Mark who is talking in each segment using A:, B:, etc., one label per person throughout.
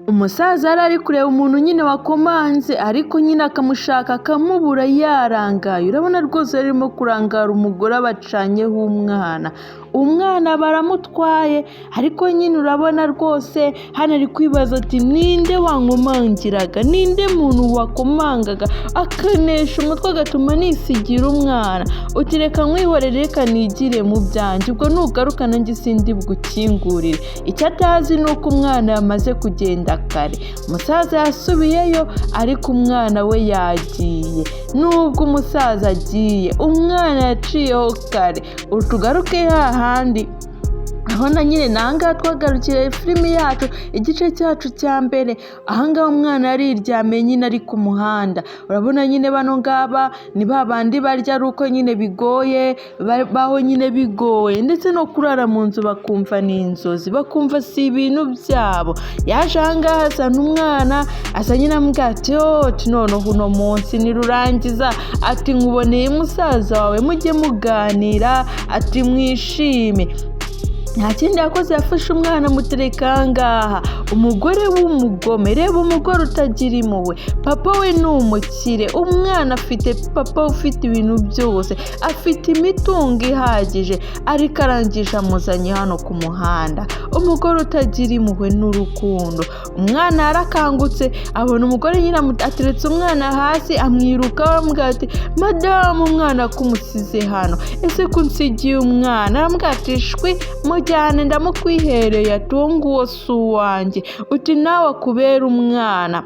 A: Umusaza yari ari kureba umuntu nyine wakomanze ariko nyine akamushaka akamubura yarangaye. Urabona rwose arimo kurangara umugore abacanyeho umwana baramutwaye ariko nyine urabona rwose hano ari kwibaza ati ninde wankomangiraga, ninde muntu wakomangaga akanesha umutwe agatuma nisigira umwana. Uti reka nkwihorere reka nigire mu byanjye, ubwo nugaruka nanjye sindi bugukingurire. Icyo atazi ni uko umwana yamaze kugenda kare. Umusaza yasubiyeyo ariko umwana we yagiye. Nubwo umusaza agiye umwana yaciyeho kare. Utugaruke hahandi abona nyine nangaha twagarukiye filimi yacu igice cyacu cya mbere. Ahangaha umwana yariryamiye nyine ari ku muhanda. Urabona nyine bano ngaba ni babandi barya ari uko nyine bigoye, baho nyine bigoye, ndetse no kurara mu nzu bakumva ni inzozi, bakumva si ibintu byabo. Yaje ahangaha azana umwana, asa nyine amubwira ati noneho uno munsi nirurangiza ati nkuboneye musaza wawe mujye muganira ati mwishime. Nta kindi yakoze, yafashe umwana amutereka ahangaha. Umugore w'umugome, reba umugore utagira impuhwe. Papa we ni umukire, umwana afite papa ufite ibintu byose, afite imitungo ihagije ariko arangije amuzanye hano ku muhanda. Umugore utagira impuhwe n'urukundo. Umwana yarakangutse abona umugore nyine ateretse umwana hasi, amwirukaho aramubwira ati madamu umwana kumusize hano, ese kunsigiye umwana? Aramubwira ati shwi mujyane ndamukwihereye ati uwo nguwo si uwanjye. Uti nawe akubera umwana,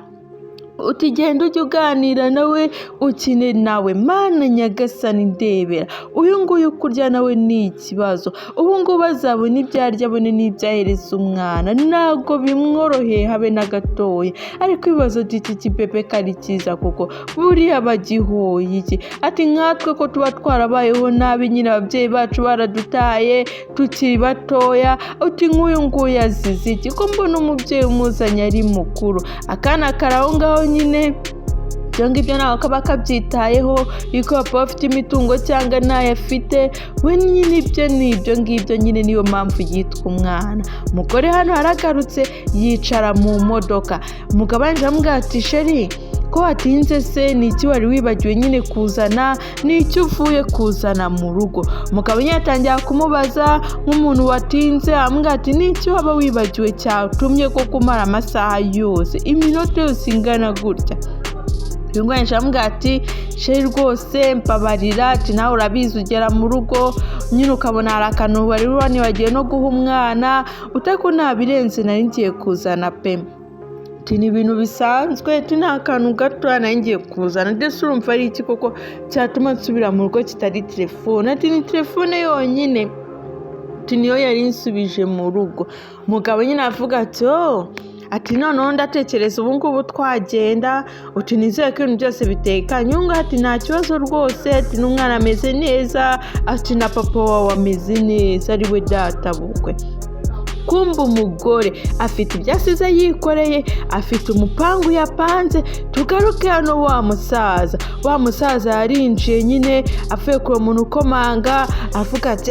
A: uti genda ujye uganira nawe ukine nawe. Mana nyagasani ndebera uyu nguyu kurya nawe ni ikibazo. Ubu ngubu azabona ibyo arya abone n'ibyo ahereza umwana, ntabwo bimworoheye habe na gatoya. ariko ibibazo iki kibebe kari cyiza kuko buriya bagihoye iki? Ati nkatwe ko tuba twarabayeho nabi nyine ababyeyi bacu baradutaye tukiri batoya. Uti nk'uyu nguyu azize iki ko mbona umubyeyi umuzanye ari mukuru? Akana karaho ngaho nyine ibyo nawe kaba kabyitayeho yuko papa bafite imitungo cyangwa ntayo afite, we nyine ibyo ni ibyo ngibyo nyine, niyo mpamvu yitwa umwana. Umugore hano haragarutse yicara mu modoka. Umugabo yanje amubwira ati sheri ko watinze se ni iki wari wibagiwe nyine kuzana, ni icyo uvuye kuzana mu rugo? Umugabo nyine atangira kumubaza nk'umuntu watinze, amubwira ati ni iki waba wibagiwe cyatumye ko kumara amasaha yose iminota yose ingana gutya? Yungwanje amubwira ati sheri rwose mbabarira, ati nawe urabizi ugera mu rugo nyine ukabona hari akantu wari wanibagiwe no guha umwana, utako nta birenze nari ngiye kuzana pe. Ati ni ibintu bisanzwe, ati nta kantu gato nari ngiye kuzana, ndetse urumva ari iki koko cyatuma nsubira mu rugo kitari telefone? Ati ni telefone yonyine, ati niyo yari insubije mu rugo. Umugabo nyine avuga ati noneho ndatekereza ubu ngubu twagenda. Uti nizeye ko ibintu byose bitekanye? Ati nta kibazo rwose, ati n'umwana ameze neza, ati na papa wawe ameze neza ari we data bukwe. Kumva umugore afite ibyo asize yikoreye, afite umupangu yapanze. Tugaruke hano wa musaza yarinjiye nyine avuye ku muntu ukomanga, avuga ati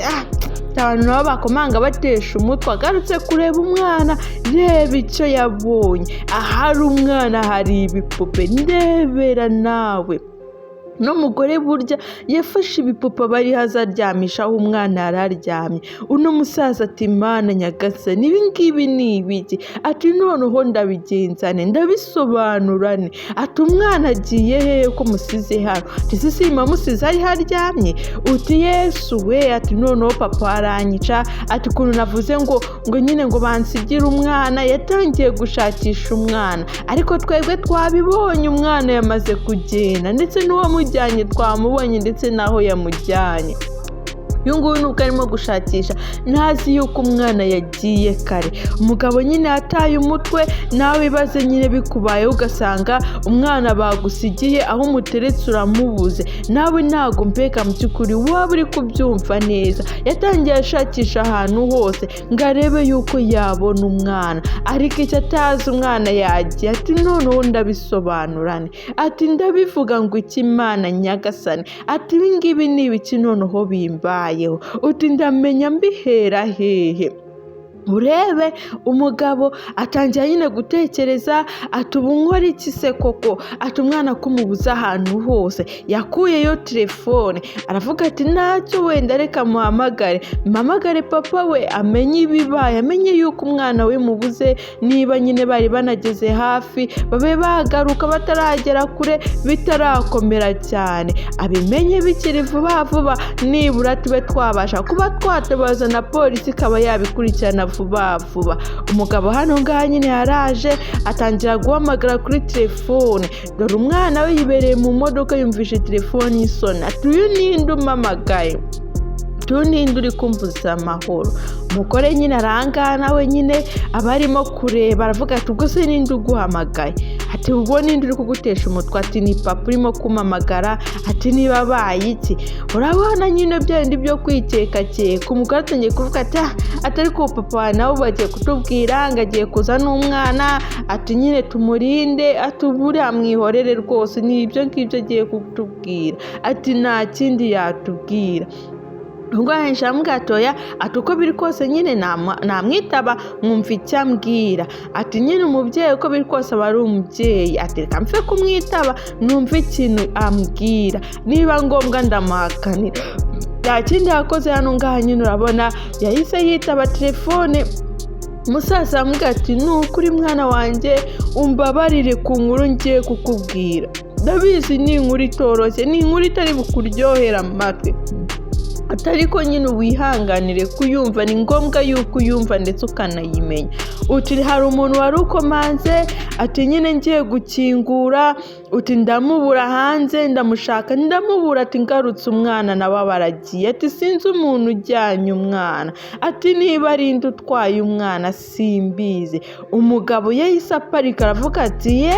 A: abantu nabo bakomanga batesha umutwe. Agarutse kureba umwana, reba icyo yabonye. Ahari umwana hari ibipupe, ndebera nawe. N'umugore burya yafashe ibipupe bari hazaryamishaho umwana yararyamye. Uno musaza ati mana nyagasani ibi ngibi ni ibiki? Ati noneho ndabigenzane ndabisobanurane. Ati umwana agiye hehe ko musize hano? Ati sisima musize ari haryamye? Uti Yesu we, ati noneho papa aranyica. Ati kuntu navuze ngo nyine ngo bansigire umwana, yatangiye gushakisha umwana, ariko twebwe twabibonye umwana yamaze kugenda, ndetse n'uwo mujyanye twamubonye ndetse naho yamujyanye. Uyu nguyu nubwo arimo gushakisha ntazi yuko umwana yagiye kare. Umugabo nyine ataye umutwe. Nawe ibaze nyine bikubayeho ugasanga umwana bagusigiye aho umuteretse uramubuze, nawe ntago mbega mu by'ukuri waba uri kubyumva neza. Yatangiye ashakisha ahantu hose ngo arebe yuko yabona umwana, ariko icyo atazi umwana yagiye. Ati noneho ndabisobanurane, ati ndabivuga ngo iki Imana nyagasani? Ati ibi ngibi ni ibiki noneho bimbaye? Uti ndamenya mbihera hehe? urebe umugabo atangira nyine gutekereza ati ubu nkora iki se koko, ati umwana kumubuza ahantu hose, yakuyeyo telefone aravuga ati ntacyo wenda reka muhamagare papa we amenye ibibaye, amenye yuko umwana we mubuze, niba nyine bari banageze hafi babe bagaruka bataragera kure bitarakomera cyane, abimenye bikiri vuba vuba, nibura tube twabasha kuba twatabaza na polisi ikaba yabikurikirana vuba vuba. Umugabo hano ngaha nyine yaraje atangira guhamagara kuri telefone, dore umwana we yibereye mu modoka yumvishe telefone isona, ati uyu ninde umamagaye, ninde uri kumvuza amahoro. Umugore nyine arangana nawe nyine aba arimo kureba aravuga ati ubwo se ninde uguhamagaye, ati ubwo ninde uri kugutesha umutwe, ati ni papa urimo kumamagara, ati niba abaye iki. Urabona nyine byandi byo kwikekakeka. Umugore atangiye kuvuga ati atari ko papa nawe bagiye kutubwira ngo agiye kuza n'umwana, ati nyine tumurinde, ati buriya mwihorere rwose, ni ibyo ngibyo agiye kutubwira, ati nta kindi yatubwira. Ubwo yahisha gatoya ati uko biri kose nyine namwitaba mwumva icyo ambwira, ati nyine umubyeyi uko biri kose aba ari umubyeyi, ati reka mfe kumwitaba numva ikintu ambwira, niba ngombwa ndamuhakanira. Nta kindi yakoze hano ngaha nyine urabona yahise yitaba telefone. Musaza amubwira ati nukuri mwana wanjye umbabarire ku nkuru ngiye kukubwira, ndabizi ni inkuru itoroshye, ni inkuru itari bukuryohera amatwi, atariko nyine wihanganire kuyumva, ni ngombwa yuko uyumva ndetse ukanayimenya. Uti hari umuntu wari ukomanze, ati nyine ngiye gukingura, uti ndamubura hanze ndamushaka ndamubura, ati ngarutse umwana nawe baragiye, ati sinzi umuntu ujyanye umwana, ati niba ari indi utwaye umwana simbizi. Umugabo yahise aparika aravuga ati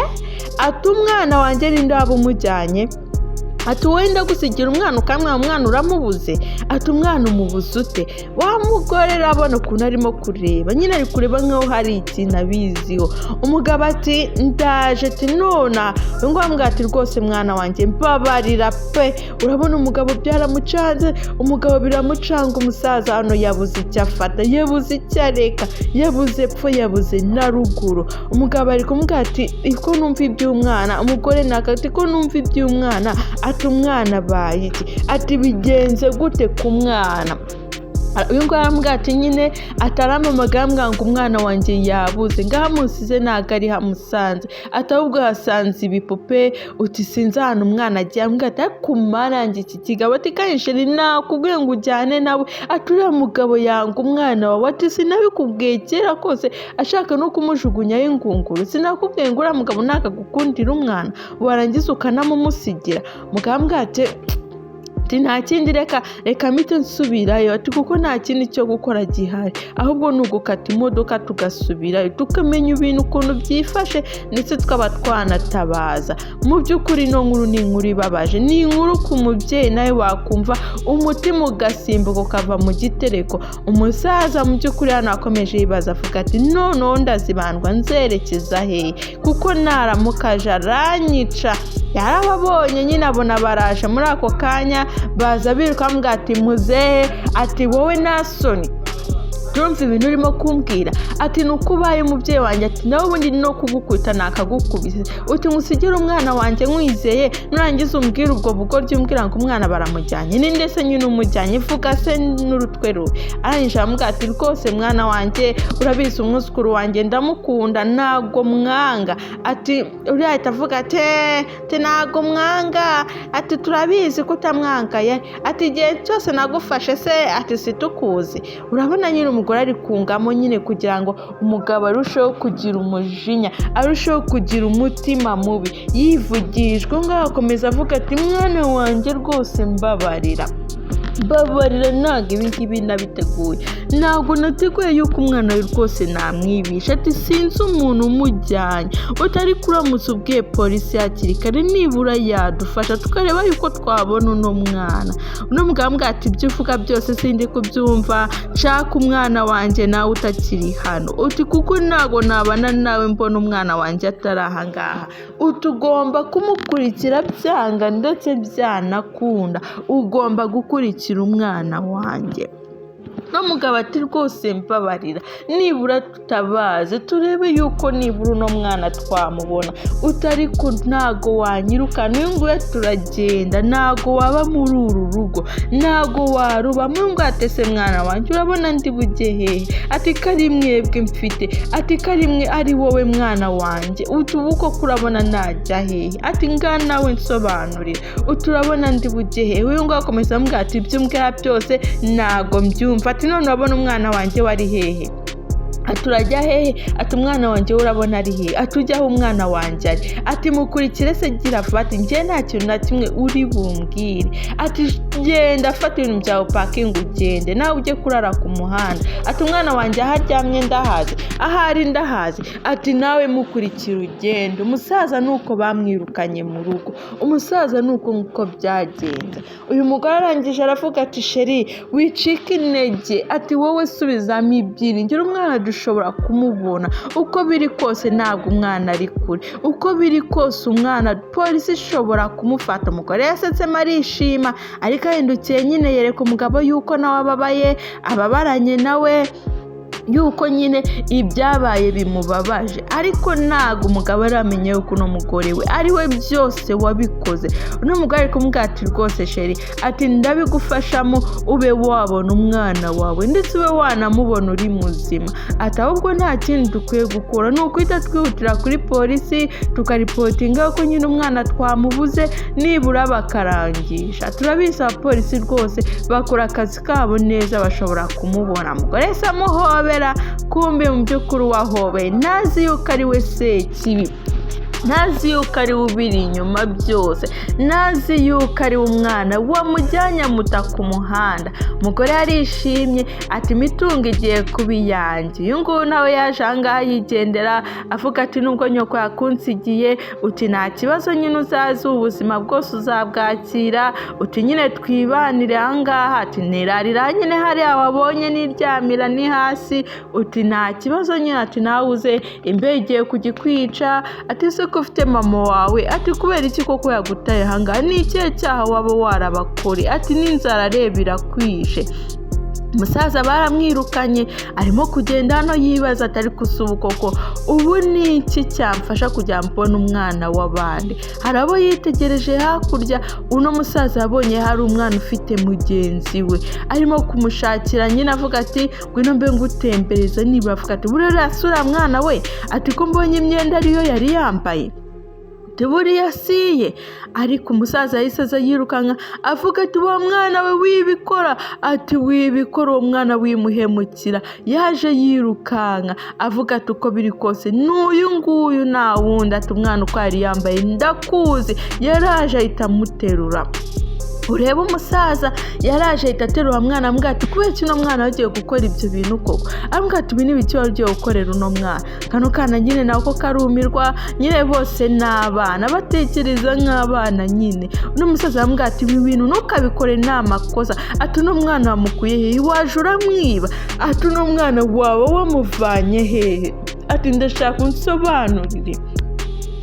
A: ati umwana wanjye ninde waba umujyanye, ati wenda gusigira umwana ukamwa umwana uramubuze, ati umwana umubuze ute. Wa mugore arabona ukuntu arimo kureba, nyine ari kureba nkaho hari ikintu abiziho. Umugabo ati ndaje, ati nona ngombwa, ati rwose mwana wanjye mbabarira pe. Urabona umugabo byaramucanze, umugabo biramucanga, umusaza hano yabuze icyo afata, yabuze icyo areka, yabuze epfo, yabuze na ruguru. Umugabo ari kumubwira ati iko numva iby'umwana, umugore nakati ko numva iby'umwana, ati umwana abaye iki, ati bigenze gute ku mwana. Uyu nguyu aramubwira ati nyine ataramamagara ngo umwana wanjye yabuze, ngaha musize ntago ari hamusanze, ati ahubwo hasanze ibipupe, uti sinzi ahantu umwana agiye. Aramubwira ati kumarange iki kigabo, ati kansheri nakubwiye ngo ujyane nawe, ati uriya mugabo yanga umwana wawe, ati sinabikubwiye kera kose ashaka no kumujugunyaho ingunguru, sinakubwiye ngo uriya mugabo ntakagukundira umwana warangiza ukanamumusigira. Umugabo aramubwira ati nta kindi reka mpite nsubirayo, ati kuko nta kindi cyo gukora gihari, ahubwo ni ugukata imodoka tugasubirayo tukamenya ibintu ukuntu byifashe ndetse tukaba twanatabaza. Mu by'ukuri ino nkuru ni inkuru ibabaje, ni inkuru ku mubyeyi nawe wakumva umutima ugasimbuka ukava mu gitereko. Umusaza mu by'ukuri hano akomeje yibaza avuga ati noneho ndazibandwa nzerekeza hehe, kuko naramukaje aranyica. Yarababonye nyine abona baraje muri ako kanya, baza biruka bamubwira ati muzehe, ati wowe nasoni turumva ibintu urimo kumbwira, ati nuko ubaye umubyeyi wanjye, ati nawe ubundi no kugukubita nakagukubise, uti ngusigire umwana wanjye nkwizeye, nurangiza umbwira ubwo bugoryi umbwira ngo umwana baramujyanye, ni ndetse nyine umujyanye, vuga se n'urutwe ruwe. Arangije aramubwira ati rwose mwana wanjye urabizi umwuzukuru wanjye ndamukunda ntago mwanga, ati uriya ahita avuga ati ntago mwanga, ati turabizi ko utamwangaye, ati igihe cyose nagufashe se, ati situkuzi. Urabona nyine umugore ari kungamo nyine kugira ngo umugabo arusheho kugira umujinya, arusheho kugira umutima mubi, yivugishwe ngaho akomeza avuga ati mwana wanjye rwose mbabarira, ntabwo ibi ngibi nabiteguye, ntabwo nateguye yuko umwana we rwose namwibisha, ati sinzi umuntu umujyanye, utari kuramutse ubwiye polisi hakiri kare nibura yadufasha tukareba yuko twabona uno mwana. Uno mugabo ati ibyo uvuga byose sindi kubyumva, nshaka umwana wanjye nawe utakiri hano, uti kuko ntabwo nabana nawe mbona umwana wanjye atari aha ngaha, utugomba kumukurikira byanga ndetse byanakunda, ugomba gukurikira umwana wanjye. no mugabo ati rwose mbabarira nibura tutabaze turebe yuko nibura uno mwana twamubona, utariko ntago wanyirukana, uyu nguyu turagenda, ntago waba muri uru rugo, ntago waruba. Uyu nguyu atese mwana wanjye urabona ndi bujye hehe, ati kari mwebwe mfite, ati kari mwe ari wowe mwana wanjye, utubuko kurabona najya hehe, ati ngana nawe nsobanurira, uturabona ndi bujye hehe. Uyu nguyu akomeza ambwira ati ibyo mbwira byose ntago mbyumva, ati none urabona umwana wanjye wari hehe, aturajya hehe, ati umwana wanjye urabona ari hehe, atujyaho umwana wanjye ari, ati mukurikire se gira vuba, ati njye nta kintu na kimwe uri bumbwire, ati genda fata ibintu byawe pakingi ugende nawe ujye kurara ku muhanda, ati umwana wanjye aho aryamye ndahazi, ahari ndahazi, ati nawe mukurikire ugende. Umusaza nuko bamwirukanye mu rugo, umusaza nuko nguko byagenze. Uyu mugore arangije aravuga ati sheri wicika intege, ati wowe subizamo ibyiringiro, umwana dushobora kumubona, uko biri kose ntabwo umwana ari kure, uko biri kose umwana polisi ishobora kumufata. Umugore yasetsemo arishima, ariko ahindukiye nyine yereka umugabo yuko nawe ababaranye nawe, yuko nyine ibyabaye bimubabaje, ariko ntago umugabo aramenye yuko uno mugore we ari we byose wabikoze. uno mugore ari kumubwira ati rwose sheri, ati ndabigufashamo ube wabona umwana wawe ndetse ube wanamubona uri muzima, ati ahubwo nta kindi dukwiye gukora ni ukwita twihutira kuri polisi tukaripotinga ko nyine umwana twamubuze, nibura bakarangisha. Turabizi abapolisi rwose bakora akazi kabo neza, bashobora kumubona. Umugore yahise amuhobera, kumbe mu by'ukuri wahobeye ntazi yuko ari we Sekibi, ntazi yuko ari ubiri inyuma byose, ntazi yuko ari umwana wamujyanye amuta ku muhanda. Umugore yarishimye ati imitungo igiye kuba iyanjye. Uyu nguyu nawe yaje ahangaha yigendera avuga ati nubwo nyoko yakunsigiye, uti nta kibazo nyine uzazi ubuzima bwose uzabwakira, uti nyine twibanire ahangaha, ati nirarira nyine hariya wabonye niryamira ni hasi, uti nta kibazo nyine, ati nawe uze imbeho igiye kugikwica, ati se ko ufite mama wawe, ati kubera iki koko yagutaye ahangaha, ni ikihe cyaha waba warabakore, ati n'inzara reba irakwishe. Umusaza baramwirukanye arimo kugenda hano yibaza atari kusubu koko ubu ni iki cyamfasha kujya mbona umwana w'abandi. Hari abo yitegereje hakurya, uno musaza yabonye hari umwana ufite mugenzi we arimo kumushakira, nyine avuga ati ngwino mbe ngutembereza, niba avuga ati buriya sura mwana we, ati ko mbonye imyenda ariyo yari yambaye, buriya siye. Ariko umusaza yahise aza yirukanka avuga ati wa mwana we wibikora, ati wibikora, uwo mwana wimuhemukira. Yaje yirukanka avuga ati uko biri kose n'uyu nguyu nta wundi, ati umwana uko yari yambaye ndakuzi. Yaraje ahita amuterura. Ureba umusaza yaraje ahita aterura mwana ambwira ati kubera kino mwana wagiye gukora ibyo bintu koko, ambwira ati ibi n'ibiki wagiye gukorera uno mwana. Kano kana nyine nako karumirwa, nyine bose n'abana batekereza nk'abana nyine. Uno musaza ambwira ati ibi bintu ntukabikore ni amakosa, ati uno mwana wamukuye hehe, waje uramwiba, ati uno mwana wawe wamuvanye hehe, ati ndashaka unsobanurire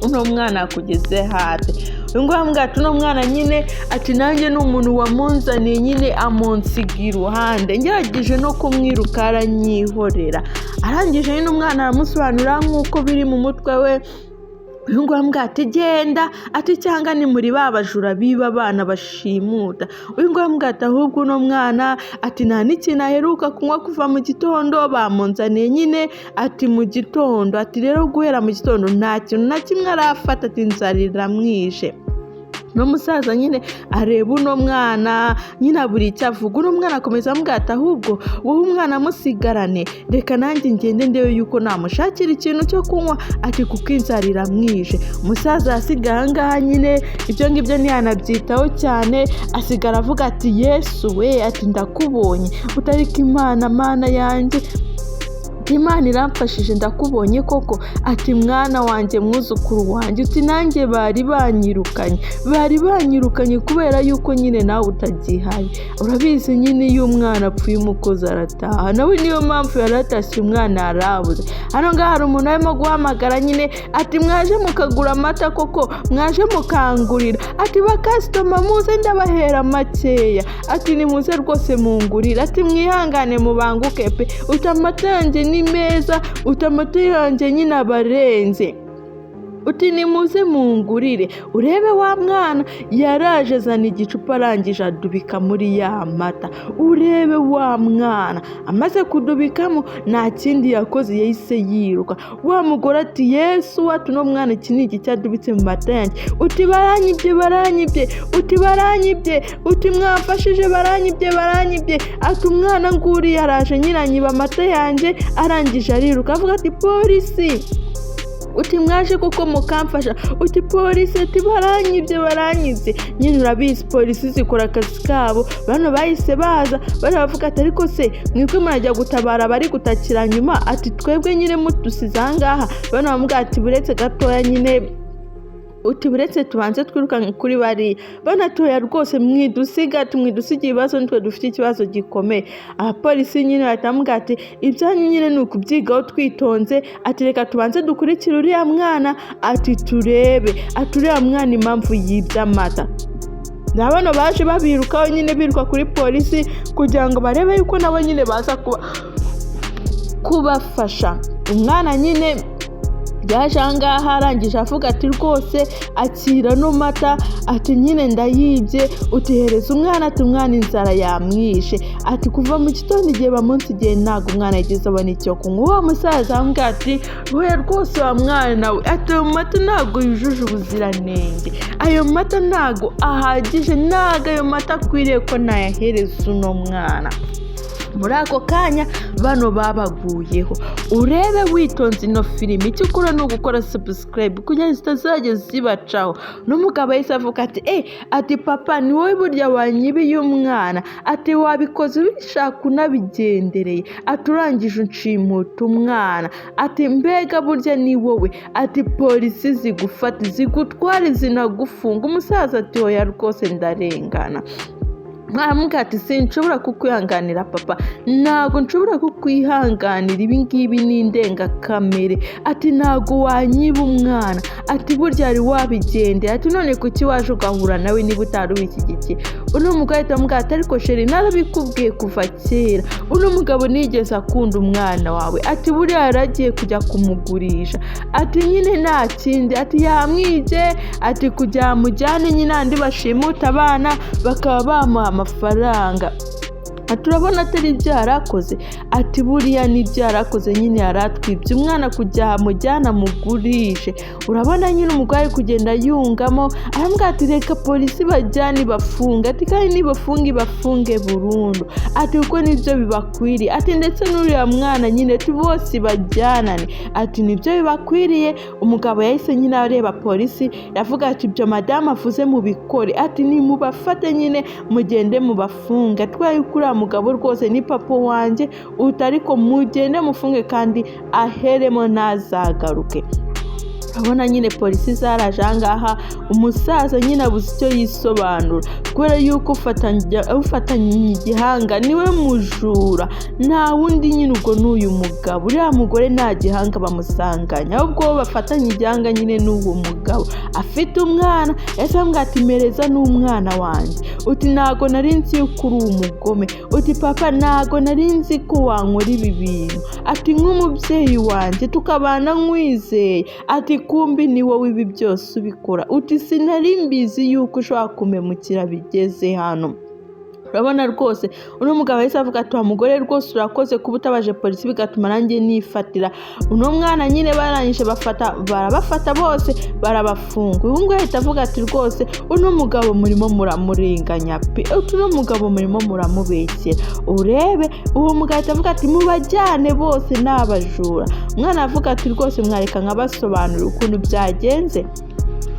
A: uno mwana kugeze hate. Uyu nguyu ambwira ati uno mwana nyine, ati nanjye ni umuntu wamunzaniye nyine amunsiga iruhande, ngerageje no kumwiruka aranyihorera. Arangije nyine umwana aramusobanurira nk'uko biri mu mutwe we. Uyu nguyu ambwira ati genda, ati cyangwa ni muri ba bajura biba abana bashimuta. Uyu nguyu ambwira ati ahubwo uno mwana, ati nta n'ikintu aheruka kunywa kuva mu gitondo, bamunzaniye nyine ati mu gitondo, ati rero guhera mu gitondo nta kintu na kimwe arafata, ati inzara iramwishe. N'umusaza nyine areba uno mwana nyine abura icyo avuga. Uno mwana akomeza ambwira ati ahubwo wowe umwana amusigarane, reka nanjye ngende ndebe yuko namushakira ikintu cyo kunywa, ati kuko inzara iramwishe. Umusaza asigaye ahangaha nyine ibyo ngibyo ntiyanabyitaho cyane, asigara avuga ati Yesu we, ati ndakubonye utariko Imana mana yanjye, ati Imana iramfashije ndakubonye koko, ati mwana wanjye mwuzukuru wanjye, uti nanjye bari banyirukanye kubera yuko nyine nawe utagihaye. Urabizi nyine iyo umwana apfuye umukozi arataha, nawe niyo mpamvu yaratashye umwana yarabuze. Hano ngaha hari umuntu arimo guhamagara nyine ati mwaje mukagura amata koko, mwaje mukangurira, ati bakasitoma muze ndabahera makeya, ati nimuze rwose mungurira, ati mwihangane mubanguke pe, utamata yanjye ni meza, utamata yanjye nyine abarenze, uti nimuze mungurire. Urebe wa mwana yaraje azana igicupa arangije adubika muri ya mata. Urebe wa mwana amaze kudubikamo nta kindi yakoze, yahise yiruka. Wa mugore ati Yesu watu no mwana iki ni iki cyadubitse mu mata yanjye, uti baranyibye, uti mwafashije baranyibye, ati umwana nguri yaraje nyiranyiba amata yanjye arangije ariruka avuga ati polisi, uti mwaje kuko mukamfasha, uti polisi, ati baranyibye. Nyine urabizi polisi zikora akazi kabo, bano bahise baza baravuga ati ariko se mwebwe murajya gutabara bari gutakira nyuma, ati twebwe nyine mutusize ahangaha. Bano bamubwira ati buretse gatoya nyine, uti buretse tubanze twirukanke kuri bari banatoya rwose, mwidusiga ibibazo, nitwe dufite ikibazo gikomeye. Abapolisi nyine batamubwira ati ibyanyu nyine ni ukubyigaho twitonze, ati reka tubanze dukurikire uriya mwana, ati turebe uriya mwana impamvu yibye amata. Nabano baje babirukaho nyine biruka kuri polisi kugira ngo barebe yuko nabo nyine baza kubafasha. Umwana nyine yaje ahangaha arangije avuga ati rwose akira no mata, ati nyine ndayibye, utihereza umwana, ati umwana inzara yamwishe, ati kuva mu gitondo igihe bamunsigiye ntabwo umwana yigeze abona icyo kunywa. Uwo musaza ambwira ati we rwose wa mwana we, ati ayo mata ntabwo yujuje ubuziranenge, ayo mata ntabwo ahagije, ntabwo ayo mata akwiriye ko nayahereza uno mwana. Muri ako kanya bano babaguyeho. Urebe witonze ino filimi, icyo ukora ni ugukora subscribe kugira ngo zitazajya zibacaho. N'umugabo yahise avuga ati ati papa ni wowe burya wanyibiye umwana, ati wabikoze ubishaka unabigendereye, ati urangije unshimuta umwana, ati mbega burya ni wowe, ati polisi zigufata zigutware zinagufunga. Umusaza ati oya rwose ndarengana. Mwamubwira ati sinshobora kukwihanganira papa, ntabwo nshobora kukwihanganira, ibi ngibi ni indengakamere, ati ntabwo wanyiba umwana, ati burya ari wabigendera, ati none kuki waje ugahura nawe niba utari ubishyigikiye. Uno mugabo ahita amubwira ati ariko sheri narabikubwiye kuva kera, uno mugabo nigeze akunda umwana wawe, ati buriya yaragiye kujya kumugurisha, ati nyine nta kindi, ati yamwibye, ati kugira mujyane nyine andi bashimuta abana bakaba bamuha amafaranga. Turabona atari ibyo yarakoze, ati buriya n'ibyo yarakoze nyine yaratwibye umwana kujya amujyana mugurishe. Urabona nyine umugore ari kugenda yungamo, arambwira ati reka polisi bajyane bafunga, ati kandi nibafunge bafunge burundu, ati kuko nibyo bibakwiriye, ati ndetse n'uriya mwana nyine bose bajyanane, ati nibyo bibakwiriye. Umugabo yahise nyine areba polisi yavuga ati ibyo madamu avuze mubikore, ati nimubafate nyine mugende mubafunga, twaye ukura mugabo rwose ni papa wanjye, utariko mugende mufunge kandi aheremo ntazagaruke. Abona nyine polisi zaraje ahangaha, umusaza nyine abuze icyo yisobanura kubera yuko ufatanye igihanga niwe mujura, nta wundi nyine ubwo n'uyu mugabo. Uriya mugore nta gihanga bamusanganya, ahubwo bafatanye igihanga nyine n'uwo mugabo afite umwana. Yahise ambwira ati mereza n'umwana wanjye, uti ntago nari nzi yuko uri umugome, uti papa ntago nari nzi ko wankora ibi bintu, ati nk'umubyeyi wanjye tukabana nkwizeye, ati kumbi ni wowe ibi byose ubikora, uti sinari mbizi yuko ushobora kumemukira bigeze hano. Urabona rwose uno mugabo yahise avuga ati wa mugore rwose urakoze kuba utabaje polisi bigatuma nanjye nifatira uno mwana. Nyine barangije barabafata bose barabafunga. Ubu ngubu ahita avuga ati rwose uno mugabo murimo muramurenganya pe, uno mugabo murimo muramubekera. Urebe uwo mugabo ahita avuga ati mubajyane bose n'abajura. Umwana avuga ati rwose mwareka nkabasobanurira ukuntu byagenze.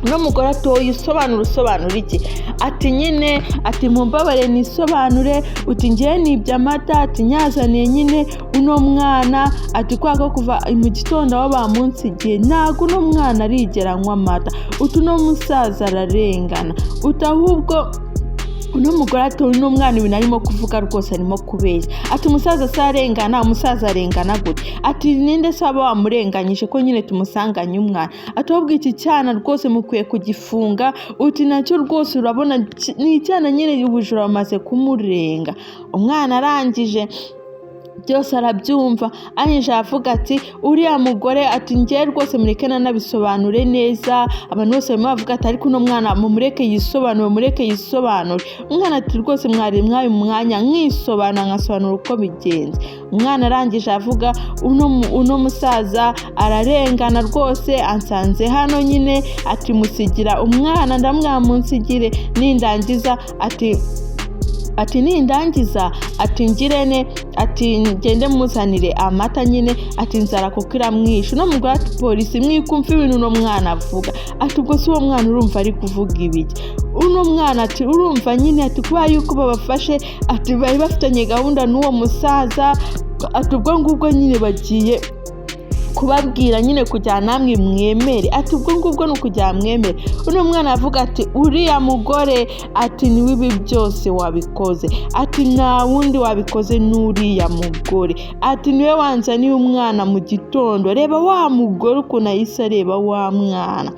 A: uno mugore atoye usobanura iki? Ati nyine ati mumbabare nisobanure, uti ngiye nibye amata, ati nyazaniye nyine uno mwana, ati kwako kuva mu gitondo aho bamunsigiye ntago uno mwana arigera anywa amata, uti uno musaza ararengana, uti ahubwo uno mugore atoye uno mwana ibintu arimo kuvuga rwose arimo kubeshya. Ati umusaza se arengana, umusaza arengana gute? Ati ninde se waba wamurenganyije ko nyine tumusanganye umwana? Ati ahubwo iki cyana rwose mukwiye kugifunga, uti nacyo rwose urabona ni icyana nyine ubujura bamaze kumurenga. Umwana arangije byose arabyumva, anyije avuga ati uriya mugore ati ngiye rwose mureke nanabisobanure neza. Abantu bose barimo bavuga ati ariko uno mwana mumureke yisobanure. Umwana ati rwose mwari mwaye umwanya nkisobanura nkasobanura uko bigenze. Umwana arangije avuga uno musaza ararengana rwose, ansanze hano nyine ati musigira umwana, ndamwamunsigire nindangiza ati nindangiza ati ngirene ati ngende muzanire amata nyine ati nzara kuko iramwishe. Uno mugore ati polisi mwikumva ibintu uno mwana avuga. Ati ubwo si uwo mwana urumva ari kuvuga ibiki? Uno mwana ati urumva nyine ati kuba yuko babafashe ati bari bafitanye gahunda n'uwo musaza, ati ubwo ngubwo nyine bagiye kubabwira nyine kujya namwe mwemere. Ati ubwo ngubwo ni ukujya mwemere. Uno mwana avuga ati uriya mugore ati niwe ibi byose wabikoze, ati nta wundi wabikoze n'uriya mugore, ati niwe wanzaniye umwana mu gitondo, reba wa mugore ukuntu ahise areba wa mwana.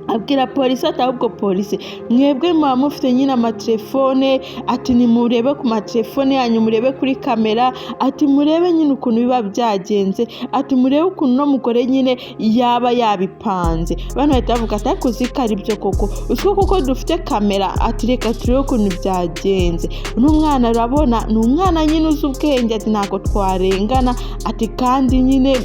A: Abwira polisi ati ahubwo polisi mwebwe muba mufite nyine amatelefone, ati nimurebe ku matelefone yanyu, murebe kuri kamera, ati murebe nyine ukuntu biba byagenze, ati murebe ukuntu no mugore nyine yaba yabipanze. Bano bahita bavuga ati ariko uziko ari byo koko, uziko koko dufite kamera, ati reka turebe ukuntu byagenze. Uno mwana urabona ni umwana nyine uzi ubwenge, ati ntabwo twarengana, ati kandi nyine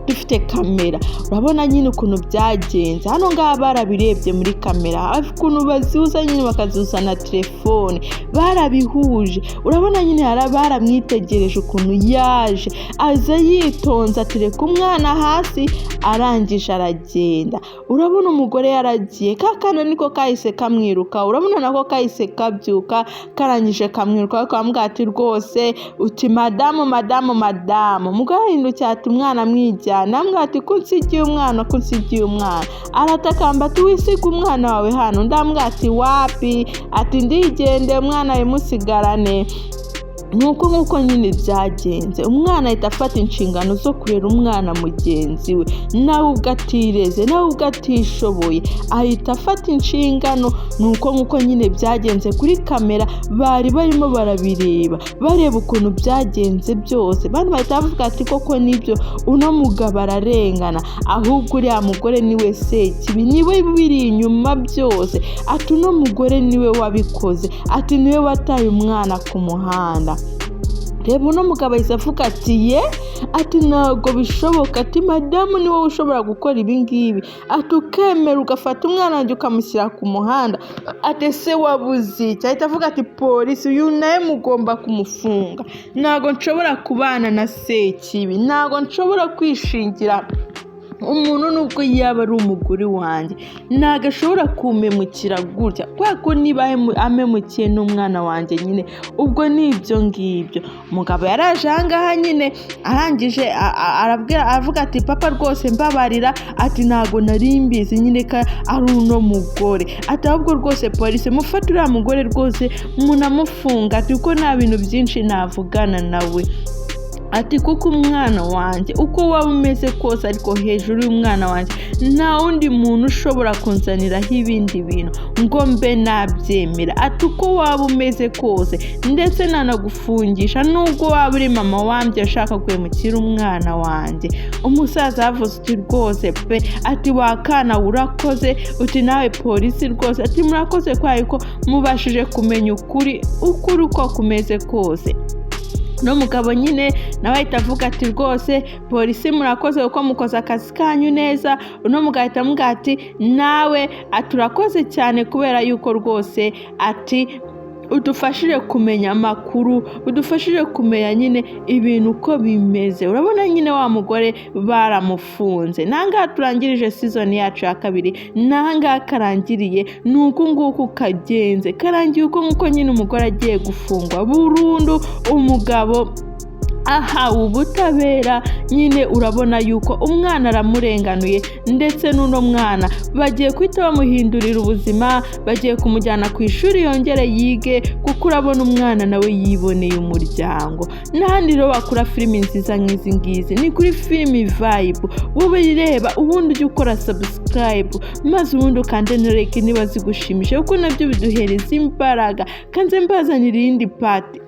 A: dufite kamera. Urabona nyine ukuntu byagenze hano ngaha, barabirebye muri kamera ukuntu bazihuza nyine bakazihuza na telefone, barabihuje. Urabona nyine baramwitegereje ukuntu yaje aza yitonze, atereka umwana hasi, arangije aragenda. Urabona umugore yaragiye, kakana niko kahise kamwiruka, urabona nako kahise kabyuka, karangije kamwiruka kamubwira ati rwose uti madamu. Umugore ahindukiye ati umwana mwijyana, namwe ati kunsigiye umwana, aratakamba ati wisiga umwana wawe hano, ndamubwira ati wapi, ati ndigende umwana we musigarane. Nuko nyine byagenze. Umwana ahita afata inshingano zo kurera umwana mugenzi we, nawe ubwo atireze, nawe ubwo atishoboye, ahita afata inshingano. Nuko nyine byagenze kuri kamera, bari barimo barabireba, bareba ukuntu byagenze byose. Bano bahita bavuga ati koko nibyo, uno mugabo ararengana, ahubwo uriya mugore niwe sekibi, niwe biri inyuma byose. Ati uno mugore niwe wabikoze, ati niwe wataye umwana ku muhanda. Reba uno mugabo ahise avuga ati ati ntabwo bishoboka, ati madamu ni wowe ushobora gukora ibi ngibi, ati ukemera ugafata umwana wanjye ukamushyira ku muhanda, ati se wabuze iki? Ahita avuga ati polisi uyu nawe mugomba kumufunga, ntabwo nshobora kubana na sekibi, ntabwo nshobora kwishingira umuntu nubwo yaba ari umugore wanjye, ntabwo ashobora kumemukira gutya, kubera ko niba amemukiye n'umwana wanjye nyine ubwo ni ibyo ngibyo. Umugabo yaraje ahangaha nyine, arangije aravuga ati papa rwose mbabarira, ati ntabwo nari mbizi nyine ko ari uno mugore, ati ahubwo rwose polisi mufate uriya mugore rwose munamufunga, ati kuko nta bintu byinshi navugana nawe. Ati kuko umwana wanjye uko waba umeze kose, ariko hejuru y'umwana wanjye nta wundi muntu ushobora kunzaniraho ibindi bintu ngo mbe nabyemera. Ati uko waba umeze kose, ndetse nanagufungisha nubwo waba uri mama wanjye ashaka kwemukira umwana wanjye. Umusaza yavuze uti rwose pe, ati wakana urakoze, uti nawe polisi rwose, ati murakoze kwayo ko mubashije kumenya ukuri uko kumeze kose. No mugabo nyine nawe ahita avuga ati rwose polisi murakoze kuko mukoze akazi kanyu neza. Uno mugabo ahita amubwira ati nawe aturakoze cyane kubera yuko rwose ati udufashije kumenya amakuru, udufashije kumenya nyine ibintu uko bimeze. Urabona nyine wa mugore baramufunze. Nangaha turangirije season yacu ya kabiri, nangaha karangiriye ni uku nguku kagenze, karangiye uko nguko nyine umugore agiye gufungwa burundu, umugabo ahawe ubutabera. Nyine urabona yuko umwana aramurenganuye, ndetse n'uno mwana bagiye kwita bamuhindurira ubuzima, bagiye kumujyana ku ishuri yongere yige, kuko urabona umwana nawe yiboneye umuryango. N'ahandi rero wakura filimi nziza nk'izi ngizi ni kuri Filimi Vibe. Wowe reba ubundi ujye ukora subscribe, maze ubundi ukande na like niba zigushimishije, kuko nabyo biduhereza imbaraga. Kanze mbazanira iyindi pati,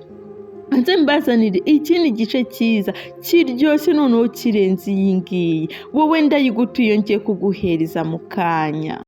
A: kanze mbazanire ikindi gice cyiza kiryoshye noneho kirenze iyi ngiyi. Wowe ndayigutuye ngiye kuguhereza mu kanya.